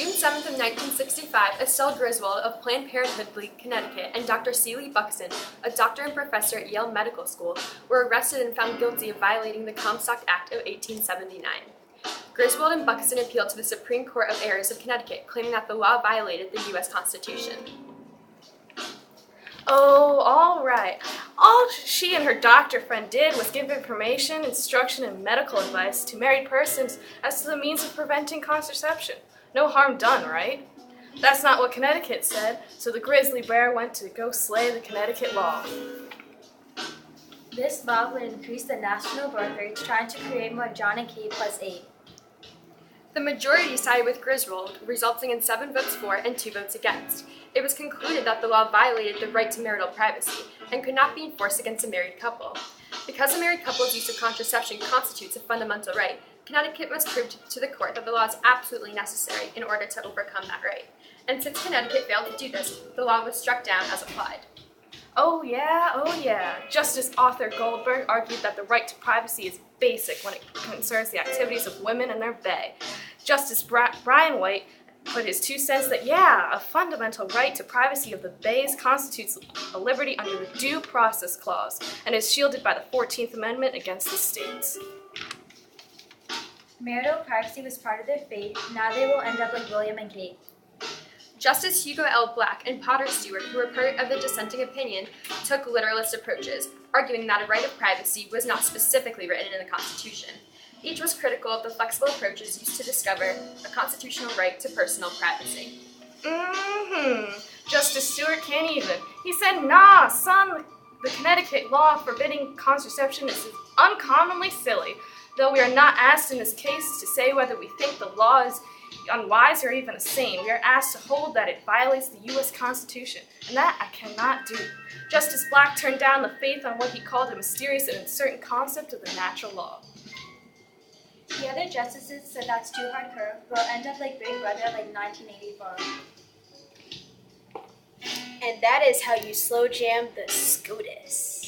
June 7th of 1965, Estelle Griswold of Planned Parenthood, Connecticut, and Dr. Celie Buxton, a doctor and professor at Yale Medical School, were arrested and found guilty of violating the Comstock Act of 1879. Griswold and Buxton appealed to the Supreme Court of Errors of Connecticut, claiming that the law violated the U.S. Constitution. Oh, all right. All she and her doctor friend did was give information, instruction, and medical advice to married persons as to the means of preventing contraception. No harm done, right? That's not what Connecticut said, so the grizzly bear went to go slay the Connecticut law. This law would increase the national birth rates, trying to create more John and Kate +8. The majority sided with Griswold, resulting in 7 votes for and 2 votes against. It was concluded that the law violated the right to marital privacy and could not be enforced against a married couple. Because a married couple's use of contraception constitutes a fundamental right, Connecticut must prove to the court that the law is absolutely necessary in order to overcome that right. And since Connecticut failed to do this, the law was struck down as applied. Oh yeah. Justice Arthur Goldberg argued that the right to privacy is basic when it concerns the activities of women and their bae. Justice Brian White put his 2 cents that, a fundamental right to privacy of the baes constitutes a liberty under the Due Process Clause and is shielded by the 14th Amendment against the states. Marital privacy was part of their fate. Now they will end up like William and Kate. Justice Hugo L. Black and Potter Stewart, who were part of the dissenting opinion, took literalist approaches, arguing that a right of privacy was not specifically written in the Constitution. Each was critical of the flexible approaches used to discover a constitutional right to personal privacy. Justice Stewart can't even. He said, nah, son, the Connecticut law forbidding contraception is uncommonly silly. Though we are not asked in this case to say whether we think the law is unwise or even insane, we are asked to hold that it violates the U.S. Constitution, and that I cannot do. Justice Black turned down the faith on what he called a mysterious and uncertain concept of the natural law. The other justices said that's too hardcore. We'll end up like Big Brother like 1984. And that is how you slow jam the SCOTUS.